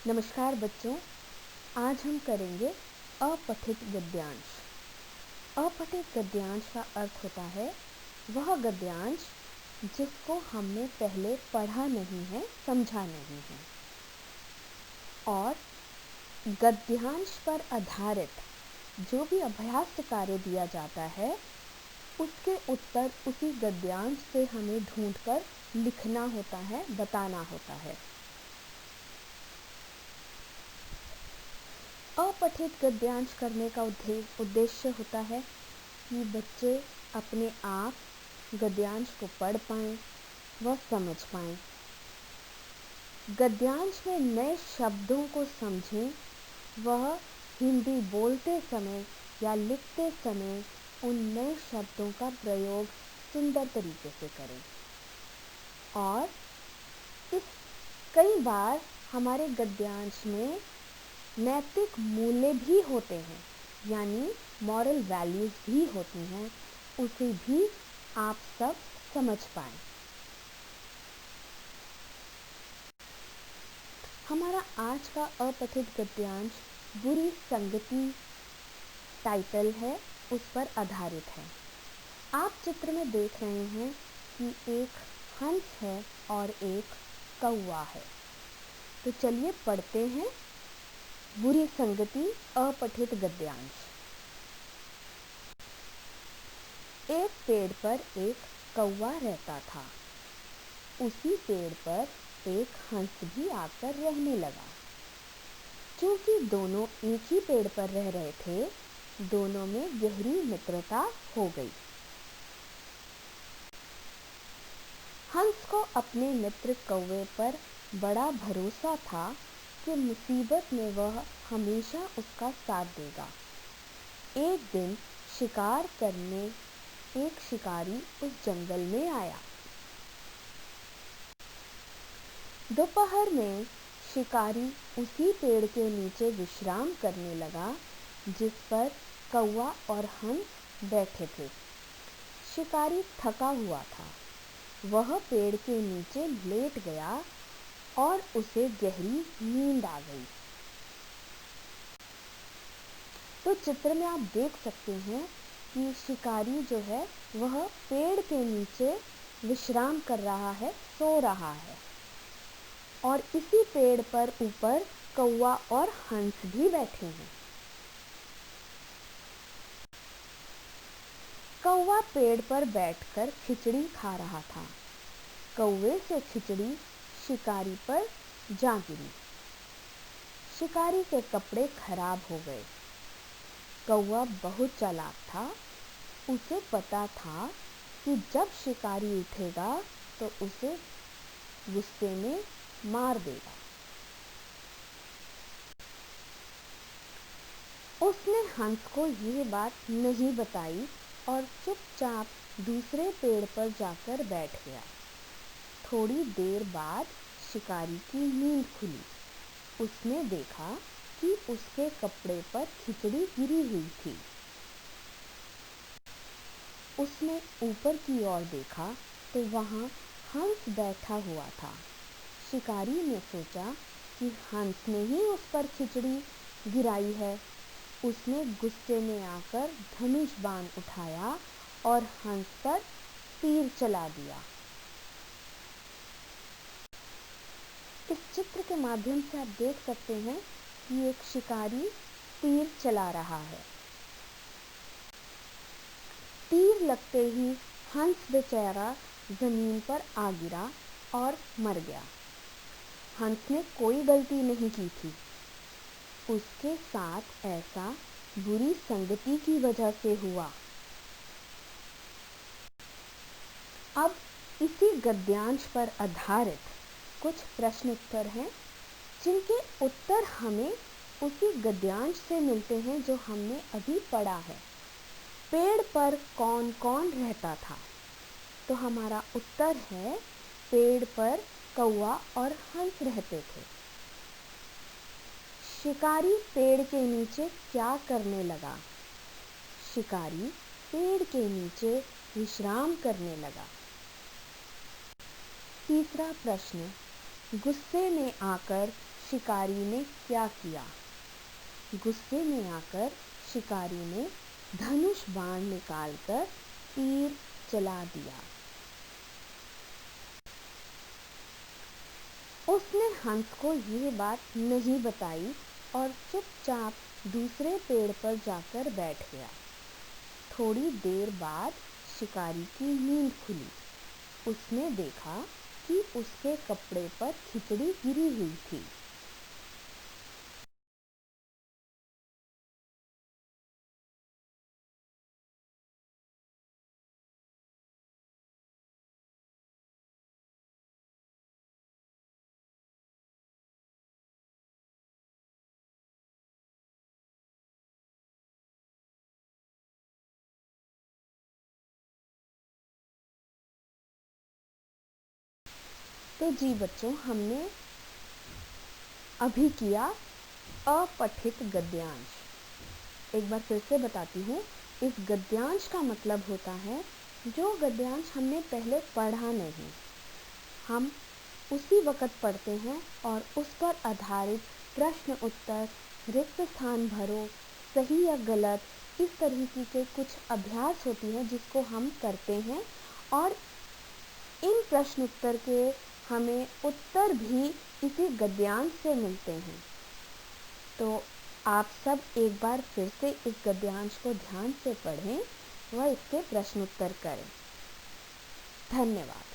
नमस्कार बच्चों, आज हम करेंगे अपठित गद्यांश। अपठित गद्यांश का अर्थ होता है वह गद्यांश जिसको हमने पहले पढ़ा नहीं है, समझा नहीं है। और गद्यांश पर आधारित जो भी अभ्यास कार्य दिया जाता है उसके उत्तर उसी गद्यांश से हमें ढूंढकर लिखना होता है, बताना होता है। अपठित गद्यांश करने का उद्देश्य होता है कि बच्चे अपने आप गद्यांश को पढ़ पाएं व समझ पाएं। गद्यांश में नए शब्दों को समझें, वह हिंदी बोलते समय या लिखते समय उन नए शब्दों का प्रयोग सुंदर तरीके से करें। और कई बार हमारे गद्यांश में नैतिक मूल्य भी होते हैं, यानी मॉरल वैल्यूज भी होती हैं, उसे भी आप सब समझ पाएं। हमारा आज का अपठित गद्यांश बुरी संगति टाइटल है, उस पर आधारित है। आप चित्र में देख रहे हैं कि एक हंस है और एक कौवा है। तो चलिए पढ़ते हैं बुरी संगति अपठित गद्यांश। एक पेड़ पर एक कौवा रहता था। उसी पेड़ पर एक हंस भी आकर रहने लगा। क्योंकि दोनों एक ही पेड़ पर रह रहे थे, दोनों में गहरी मित्रता हो गई। हंस को अपने मित्र कौवे पर बड़ा भरोसा था कि मुसीबत में वह हमेशा उसका साथ देगा। एक दिन शिकार करने एक शिकारी उस जंगल में आया। दोपहर में शिकारी उसी पेड़ के नीचे विश्राम करने लगा जिस पर कौवा और हंस बैठे थे। शिकारी थका हुआ था। वह पेड़ के नीचे लेट गया और उसे गहरी नींद आ गई। तो चित्र में आप देख सकते हैं कि शिकारी जो है वह पेड़ के नीचे विश्राम कर रहा है, सो रहा है। और इसी पेड़ पर ऊपर कौवा और हंस भी बैठे हैं। कौवा पेड़ पर बैठकर खिचड़ी खा रहा था। कौवे से खिचड़ी शिकारी पर जा गिरी। शिकारी के कपड़े खराब हो गए। कौवा बहुत चालाक था। उसे पता था कि जब शिकारी उठेगा तो उसे गुस्से में मार देगा। उसने हंस को यह बात नहीं बताई और चुपचाप दूसरे पेड़ पर जाकर बैठ गया। थोड़ी देर बाद शिकारी की नींद खुली। उसने देखा कि उसके कपड़े पर खिचड़ी गिरी हुई थी। उसने ऊपर की ओर देखा तो वहां हंस बैठा हुआ था। शिकारी ने सोचा कि हंस ने ही उस पर खिचड़ी गिराई है। उसने गुस्से में आकर धनुष बाण उठाया और हंस पर तीर चला दिया। इस चित्र के माध्यम से आप देख सकते हैं कि एक शिकारी तीर चला रहा है। तीर लगते ही हंस बेचारा जमीन पर आ गिरा और मर गया। हंस ने कोई गलती नहीं की थी। उसके साथ ऐसा बुरी संगति की वजह से हुआ। अब इसी गद्यांश पर आधारित कुछ प्रश्न उत्तर हैं जिनके उत्तर हमें उसी गद्यांश से मिलते हैं जो हमने अभी पढ़ा है। पेड़ पर कौन कौन रहता था? तो हमारा उत्तर है पेड़ पर कौवा और हंस रहते थे। शिकारी पेड़ के नीचे क्या करने लगा? शिकारी पेड़ के नीचे विश्राम करने लगा। तीसरा प्रश्न, गुस्से में आकर शिकारी ने क्या किया? गुस्से में आकर शिकारी ने धनुष बाण निकालकर तीर चला दिया। उसने हंस को ये बात नहीं बताई और चुपचाप दूसरे पेड़ पर जाकर बैठ गया। थोड़ी देर बाद शिकारी की नींद खुली। उसने देखा कि उसके कपड़े पर खिचड़ी गिरी हुई थी। तो जी बच्चों, हमने अभी किया अपठित गद्यांश। एक बार फिर से बताती हूँ, इस गद्यांश का मतलब होता है जो गद्यांश हमने पहले पढ़ा नहीं, हम उसी वक़्त पढ़ते हैं और उस पर आधारित प्रश्न उत्तर, रिक्त स्थान भरो, सही या गलत, इस तरीके के कुछ अभ्यास होती है जिसको हम करते हैं और इन प्रश्न उत्तर के हमें उत्तर भी इसी गद्यांश से मिलते हैं। तो आप सब एक बार फिर से इस गद्यांश को ध्यान से पढ़ें व इसके प्रश्न उत्तर करें। धन्यवाद।